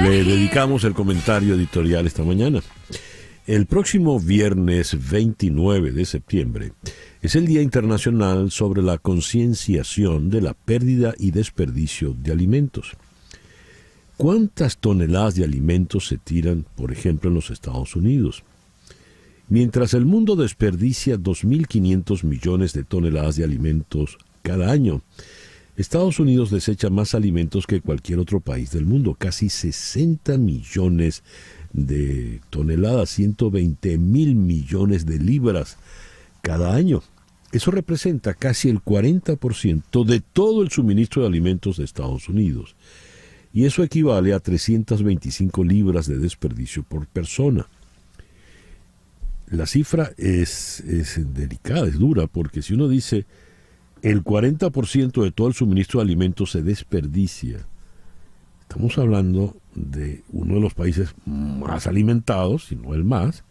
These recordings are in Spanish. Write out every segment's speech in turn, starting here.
Le dedicamos el comentario editorial esta mañana. El próximo viernes 29 de septiembre es el Día Internacional sobre la concienciación de la pérdida y desperdicio de alimentos. ¿Cuántas toneladas de alimentos se tiran, por ejemplo, en los Estados Unidos? Mientras el mundo desperdicia 2.500 millones de toneladas de alimentos cada año, Estados Unidos desecha más alimentos que cualquier otro país del mundo, casi 60 millones de toneladas, 120.000 millones de libras cada año. Eso representa casi el 40% de todo el suministro de alimentos de Estados Unidos. Y eso equivale a 325 libras de desperdicio por persona. La cifra es delicada, es dura, porque si uno dice el 40% de todo el suministro de alimentos se desperdicia, estamos hablando de uno de los países más alimentados, si no el más,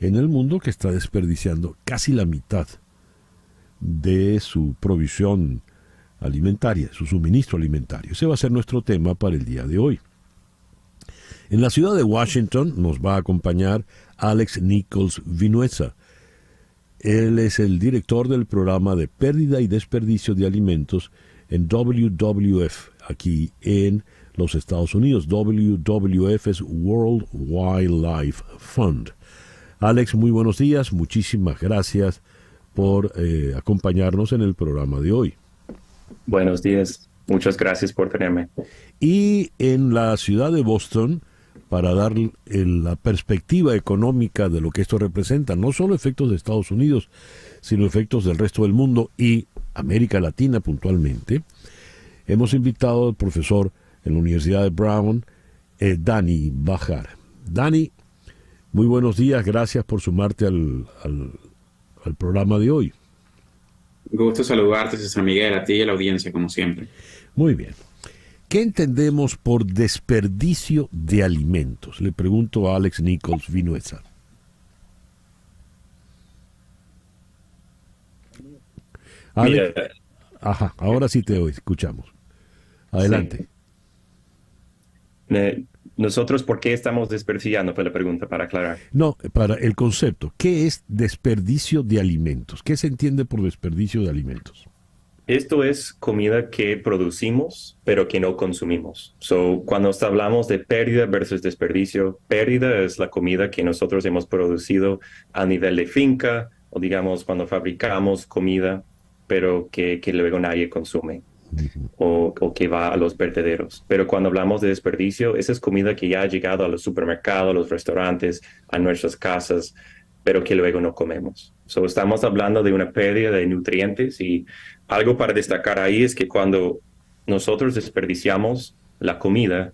en el mundo, que está desperdiciando casi la mitad de su provisión alimentaria, su suministro alimentario. Ese va a ser nuestro tema para el día de hoy. En la ciudad de Washington nos va a acompañar Alex Nichols Vinuesa. Él es el director del programa de pérdida y desperdicio de alimentos en WWF, aquí en los Estados Unidos. WWF es World Wildlife Fund. Alex, muy buenos días. Muchísimas gracias por acompañarnos en el programa de hoy. Buenos días. Muchas gracias por tenerme. Y en la ciudad de Boston, para dar la perspectiva económica de lo que esto representa, no solo efectos de Estados Unidos, sino efectos del resto del mundo y América Latina puntualmente, hemos invitado al profesor en la Universidad de Brown, Dani Bajar. Dani, muy buenos días, gracias por sumarte al programa de hoy. Gusto saludarte, César Miguel, a ti y a la audiencia, como siempre. Muy bien. ¿Qué entendemos por desperdicio de alimentos? Le pregunto a Alex Nichols Vinuesa. Alex, Mira, ajá, ahora sí te escuchamos. Adelante. sí. Nosotros, ¿por qué estamos desperdiciando? Fue la pregunta, para aclarar. No, para el concepto, ¿qué es desperdicio de alimentos? ¿Qué se entiende por desperdicio de alimentos? Esto es comida que producimos, pero que no consumimos. Cuando hablamos de pérdida versus desperdicio, pérdida es la comida que nosotros hemos producido a nivel de finca, o digamos cuando fabricamos comida, pero que luego nadie consume, o que va a los vertederos. Pero cuando hablamos de desperdicio, esa es comida que ya ha llegado a los supermercados, a los restaurantes, a nuestras casas, pero que luego no comemos. Estamos hablando de una pérdida de nutrientes, y algo para destacar ahí es que cuando nosotros desperdiciamos la comida,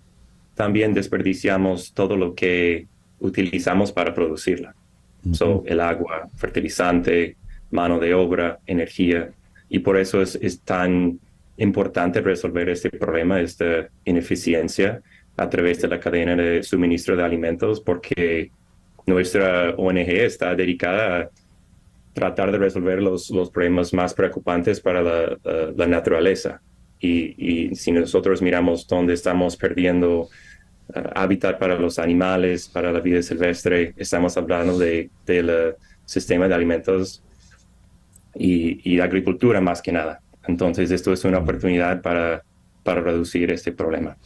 también desperdiciamos todo lo que utilizamos para producirla. El agua, fertilizante, mano de obra, energía. Y por eso es tan importante resolver este problema, esta ineficiencia a través de la cadena de suministro de alimentos, porque nuestra ONG está dedicada a tratar de resolver los problemas más preocupantes para la naturaleza. Y si nosotros miramos dónde estamos perdiendo hábitat para los animales, para la vida silvestre, estamos hablando del sistema de alimentos y agricultura más que nada. Entonces, esto es una oportunidad para reducir este problema.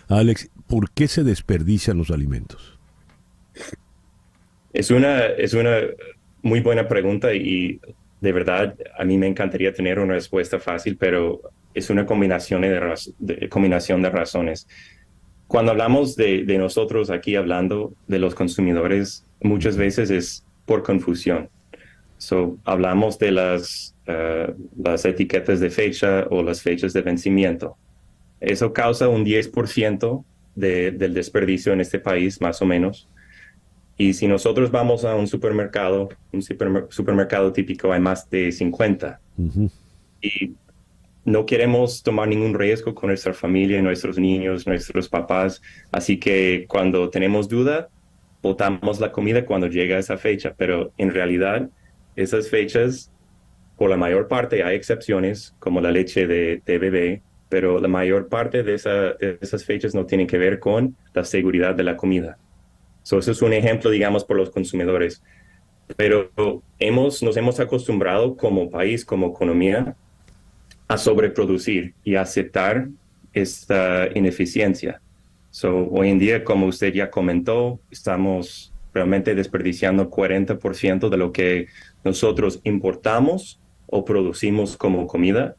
Alex, ¿por qué se desperdician los alimentos? Es una muy buena pregunta, y de verdad a mí me encantaría tener una respuesta fácil, pero es una combinación de razones. Cuando hablamos de nosotros aquí hablando de los consumidores, muchas veces es por confusión. Hablamos de las etiquetas de fecha o las fechas de vencimiento. Eso causa un 10% del desperdicio en este país, más o menos. Y si nosotros vamos a un supermercado típico, hay más de 50. Y no queremos tomar ningún riesgo con nuestra familia, nuestros niños, nuestros papás. Así que cuando tenemos duda, botamos la comida cuando llega esa fecha. Pero en realidad, esas fechas, por la mayor parte, hay excepciones, como la leche de bebé, pero la mayor parte de esas fechas no tienen que ver con la seguridad de la comida. So, eso es un ejemplo, digamos, por los consumidores. Pero nos hemos acostumbrado como país, como economía, a sobreproducir y a aceptar esta ineficiencia. So, hoy en día, como usted ya comentó, estamos realmente desperdiciando 40% de lo que nosotros importamos o producimos como comida,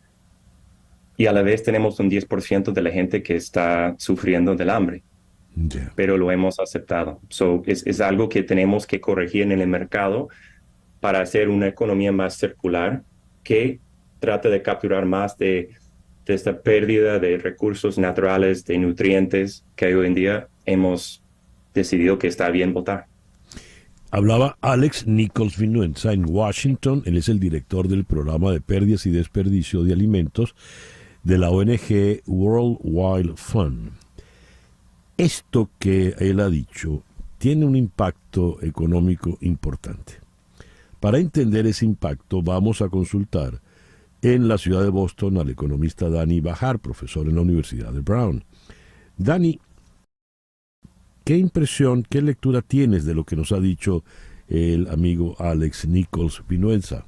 y a la vez tenemos un 10% de la gente que está sufriendo del hambre. Yeah. Pero lo hemos aceptado. So, es algo que tenemos que corregir en el mercado para hacer una economía más circular que trata de capturar más de esta pérdida de recursos naturales, de nutrientes que hoy en día hemos decidido que está bien botar. Hablaba Alex Nichols Vinuenza en Washington. Él es el director del programa de pérdidas y desperdicio de alimentos de la ONG World Wildlife Fund. Esto que él ha dicho tiene un impacto económico importante. Para entender ese impacto vamos a consultar en la ciudad de Boston al economista Dani Bahar, profesor en la Universidad de Brown. Dani, ¿qué impresión, qué lectura tienes de lo que nos ha dicho el amigo Alex Nichols Vinuenza?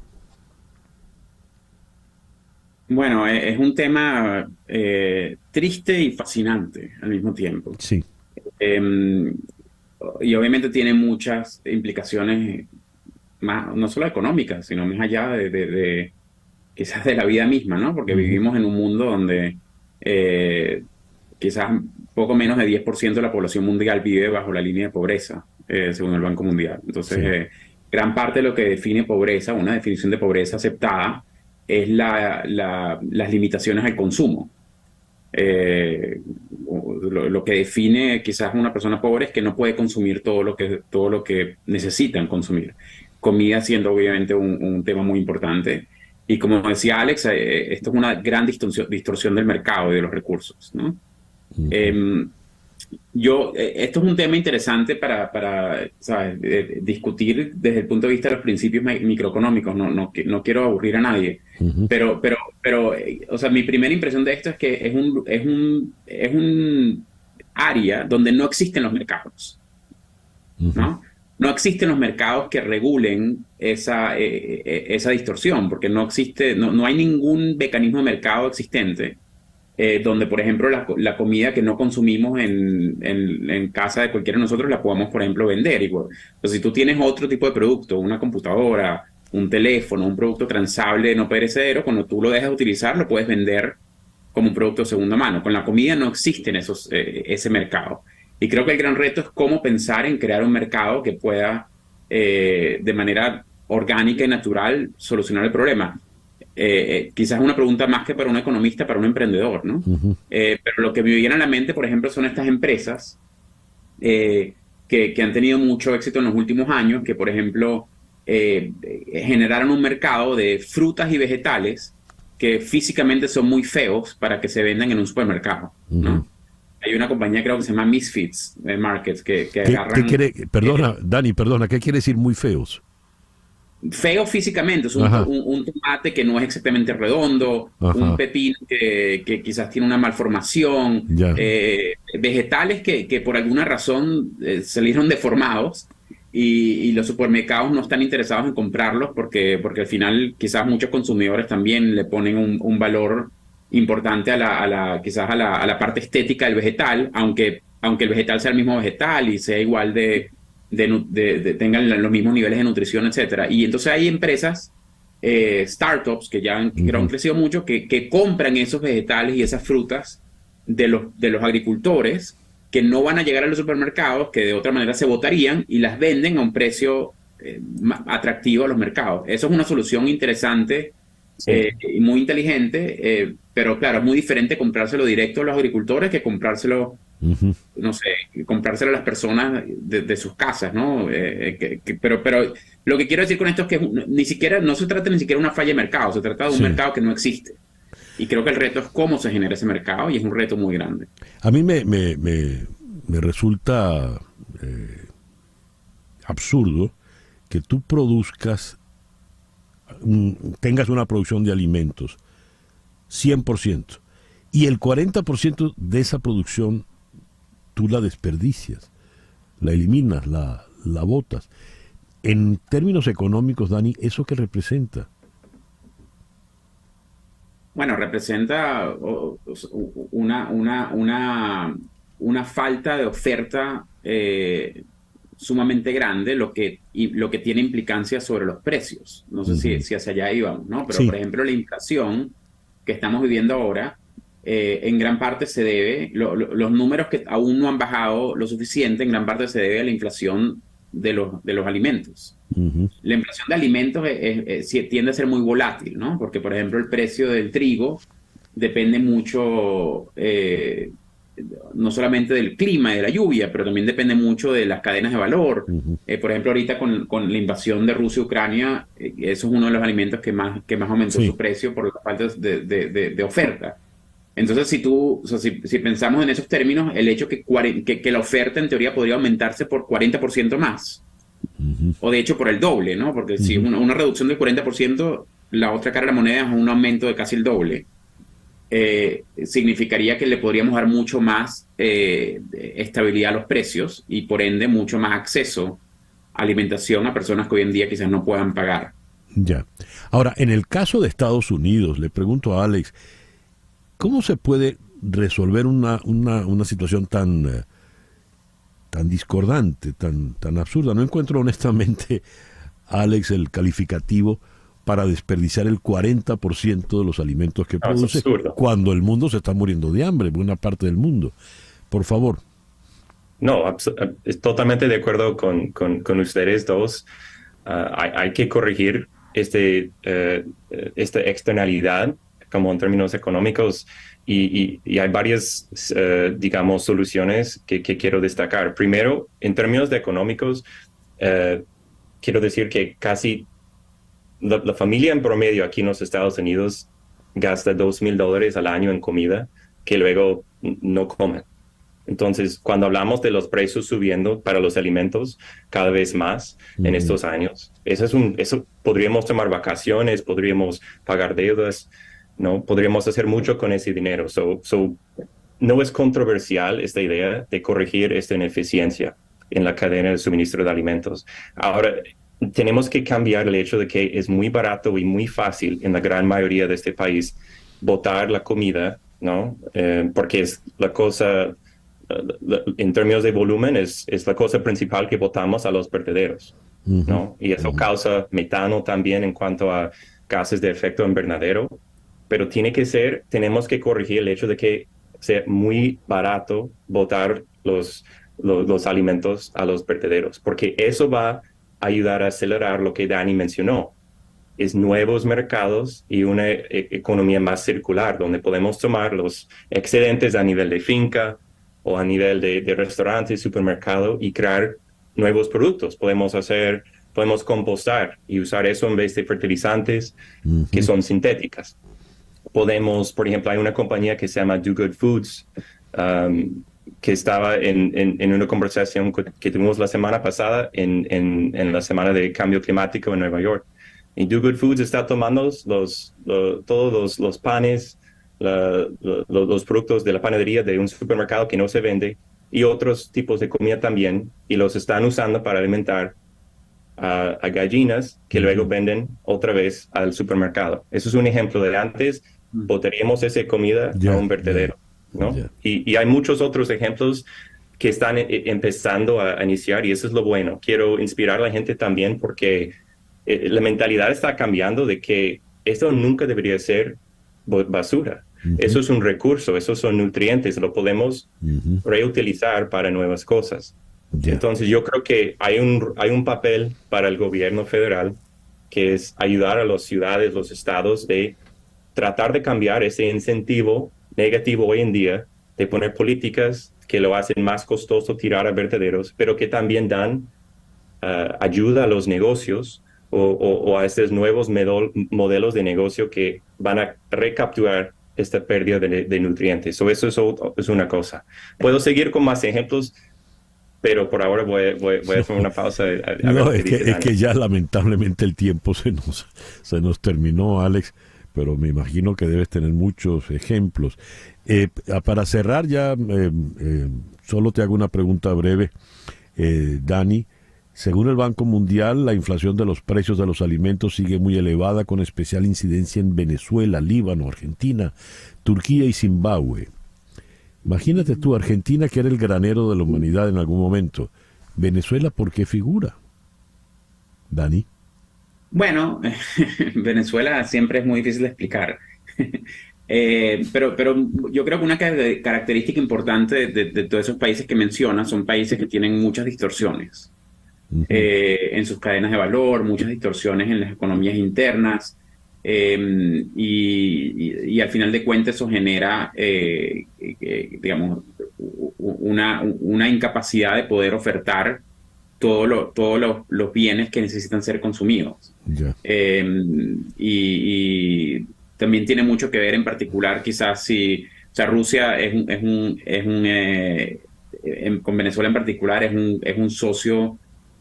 Bueno, es un tema triste y fascinante al mismo tiempo. Sí. Y obviamente tiene muchas implicaciones, más, no solo económicas, sino más allá de quizás de la vida misma, ¿no? Porque vivimos en un mundo donde quizás poco menos de 10% de la población mundial vive bajo la línea de pobreza, según el Banco Mundial. Entonces, gran parte de lo que define pobreza, una definición de pobreza aceptada, es las limitaciones al consumo. Lo que define quizás una persona pobre es que no puede consumir todo lo que necesitan consumir. Comida siendo obviamente un tema muy importante. Y como decía Alex, esto es una gran distorsión del mercado y de los recursos, ¿no? Esto es un tema interesante para ¿sabes? Discutir desde el punto de vista de los principios microeconómicos. No quiero aburrir a nadie, pero o sea, mi primera impresión de esto es que es un área donde no existen los mercados, ¿no? No existen los mercados que regulen esa distorsión, porque no hay ningún mecanismo de mercado existente donde, por ejemplo, la comida que no consumimos en casa de cualquiera de nosotros la podamos, por ejemplo, vender. Igual. Entonces, si tú tienes otro tipo de producto, una computadora, un teléfono, un producto transable no perecedero, cuando tú lo dejas de utilizar, lo puedes vender como un producto de segunda mano. Con la comida no existen ese mercado. Y creo que el gran reto es cómo pensar en crear un mercado que pueda, de manera orgánica y natural, solucionar el problema. Quizás una pregunta más que para un economista, para un emprendedor, ¿no? Pero lo que me viene a la mente, por ejemplo, son estas empresas que han tenido mucho éxito en los últimos años, que, por ejemplo, generaron un mercado de frutas y vegetales que físicamente son muy feos para que se vendan en un supermercado, ¿no? Hay una compañía, creo que se llama Misfits Markets, que agarran... Dani, ¿qué quiere decir muy feos? Feo físicamente, es un tomate que no es exactamente redondo, un pepino que quizás tiene una malformación, vegetales que por alguna razón salieron deformados y los supermercados no están interesados en comprarlos porque al final quizás muchos consumidores también le ponen un valor importante quizás a la parte estética del vegetal, aunque el vegetal sea el mismo vegetal y sea igual tengan los mismos niveles de nutrición, etcétera. Y entonces hay empresas, startups que ya han crecido mucho, que compran esos vegetales y esas frutas de los agricultores que no van a llegar a los supermercados, que de otra manera se botarían, y las venden a un precio atractivo a los mercados. Eso es una solución interesante y muy inteligente, pero claro, es muy diferente comprárselo directo a los agricultores que comprárselo no sé, comprárselo a las personas de sus casas, ¿no? Pero lo que quiero decir con esto es que no se trata ni siquiera de una falla de mercado, se trata de un mercado que no existe. Y creo que el reto es cómo se genera ese mercado, y es un reto muy grande. A mí me resulta absurdo que tú tengas una producción de alimentos 100%, y el 40% de esa producción tú la desperdicias, la eliminas, la botas. En términos económicos, Dani, ¿eso qué representa? Bueno, representa una falta de oferta sumamente grande, lo que tiene implicancias sobre los precios. No sé si hacia allá íbamos, ¿no? Pero, Sí. por ejemplo, la inflación que estamos viviendo ahora, en gran parte se debe, los números que aún no han bajado lo suficiente, en gran parte se debe a la inflación de los alimentos. Uh-huh. La inflación de alimentos tiende a ser muy volátil, ¿no? Porque, por ejemplo, el precio del trigo depende mucho, no solamente del clima y de la lluvia, pero también depende mucho de las cadenas de valor. Uh-huh. Por ejemplo, ahorita con la invasión de Rusia y Ucrania, eso es uno de los alimentos que más aumentó Sí. su precio por la falta de oferta. Entonces, si pensamos en esos términos, el hecho que la oferta en teoría podría aumentarse por 40% más, Uh-huh. o de hecho por el doble, ¿no? Porque si una reducción del 40%, la otra cara de la moneda es un aumento de casi el doble. Significaría que le podríamos dar mucho más estabilidad a los precios y por ende mucho más acceso a alimentación a personas que hoy en día quizás no puedan pagar. Ya. Ahora, en el caso de Estados Unidos, le pregunto a Alex, ¿cómo se puede resolver una situación tan discordante, tan absurda? No encuentro honestamente, Alex, el calificativo para desperdiciar el 40% de los alimentos que produce cuando el mundo se está muriendo de hambre, buena parte del mundo. Por favor. No, totalmente de acuerdo con ustedes dos. Hay que corregir esta externalidad, como en términos económicos, y hay varias, digamos, soluciones que quiero destacar. Primero, en términos de económicos, quiero decir que casi la familia en promedio aquí en los Estados Unidos gasta $2,000 al año en comida que luego no comen. Entonces, cuando hablamos de los precios subiendo para los alimentos cada vez más en estos años, eso podríamos tomar vacaciones, podríamos pagar deudas, ¿no? Podríamos hacer mucho con ese dinero. No es controversial esta idea de corregir esta ineficiencia en la cadena de suministro de alimentos. Ahora, tenemos que cambiar el hecho de que es muy barato y muy fácil en la gran mayoría de este país botar la comida, ¿no? Porque es la cosa, en términos de volumen, es la cosa principal que botamos a los vertederos, ¿no? Y eso causa metano también en cuanto a gases de efecto invernadero. Pero tenemos que corregir el hecho de que sea muy barato botar los alimentos a los vertederos, porque eso va ayudar a acelerar lo que Dani mencionó, es nuevos mercados y una economía más circular, donde podemos tomar los excedentes a nivel de finca o a nivel de restaurante, supermercado y crear nuevos productos. Podemos compostar y usar eso en vez de fertilizantes que son sintéticas. Por ejemplo, hay una compañía que se llama Do Good Foods, que estaba en una conversación que tuvimos la semana pasada en la Semana de Cambio Climático en Nueva York. Y Do Good Foods está tomando todos los panes, los productos de la panadería de un supermercado que no se vende y otros tipos de comida también, y los están usando para alimentar a gallinas que luego venden otra vez al supermercado. Eso es un ejemplo de antes botaríamos esa comida a un vertedero, ¿no? Y hay muchos otros ejemplos que están empezando a iniciar, y eso es lo bueno. Quiero inspirar a la gente también porque la mentalidad está cambiando de que esto nunca debería ser basura. Eso es un recurso, esos son nutrientes, lo podemos reutilizar para nuevas cosas. Entonces yo creo que hay un papel para el gobierno federal que es ayudar a las ciudades, los estados, de tratar de cambiar ese incentivo negativo hoy en día de poner políticas que lo hacen más costoso tirar a vertederos, pero que también dan ayuda a los negocios o a estos nuevos modelos de negocio que van a recapturar esta pérdida de nutrientes. Eso es una cosa. Puedo seguir con más ejemplos, pero por ahora voy a hacer una pausa. Es que ya lamentablemente el tiempo se nos terminó, Alex. pero me imagino que debes tener muchos ejemplos. Para cerrar ya, solo te hago una pregunta breve, Dani. Según el Banco Mundial, la inflación de los precios de los alimentos sigue muy elevada, con especial incidencia en Venezuela, Líbano, Argentina, Turquía y Zimbabue. Imagínate tú, Argentina, que era el granero de la humanidad en algún momento. Venezuela, ¿por qué figura? Dani. Bueno, Venezuela siempre es muy difícil de explicar. Pero yo creo que una característica importante de todos esos países que mencionas son países que tienen muchas distorsiones en sus cadenas de valor, muchas distorsiones en las economías internas, y al final de cuentas eso genera, digamos, una incapacidad de poder ofertar todos los bienes que necesitan ser consumidos. Yeah. Y también tiene mucho que ver, en particular, quizás si, o sea, Rusia con Venezuela en particular es un socio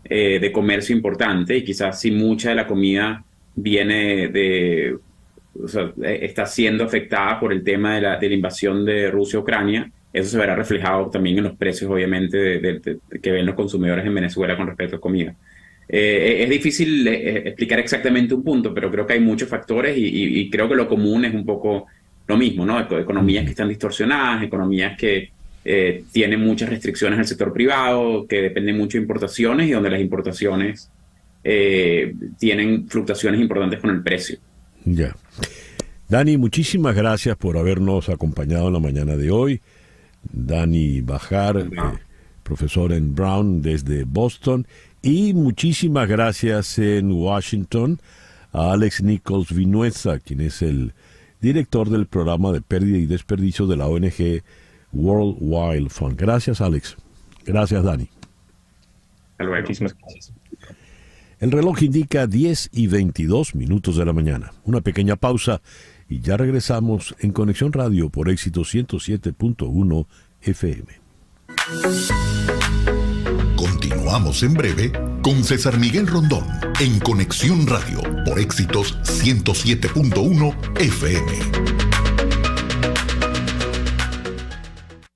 de comercio importante, y quizás si mucha de la comida viene o sea, está siendo afectada por el tema de la invasión de Rusia a Ucrania, eso se verá reflejado también en los precios, obviamente, que ven los consumidores en Venezuela con respecto a comida. Es difícil explicar exactamente un punto, pero creo que hay muchos factores y creo que lo común es un poco lo mismo, ¿no? Economías que están distorsionadas, economías que tienen muchas restricciones al sector privado, que dependen mucho de importaciones y donde las importaciones tienen fluctuaciones importantes con el precio. Ya. Dani, muchísimas gracias por habernos acompañado en la mañana de hoy. Dani Bajar, profesor en Brown desde Boston, y muchísimas gracias en Washington a Alex Nichols Vinuesa, quien es el director del programa de pérdida y desperdicio de la ONG World Wildlife Fund. Gracias, Alex. Gracias, Dani. Hasta luego. Muchísimas gracias. El reloj indica 10:22 de la mañana. Una pequeña pausa y ya regresamos en Conexión Radio por Éxito 107.1 FM. Continuamos en breve con César Miguel Rondón en Conexión Radio por Éxitos 107.1 FM.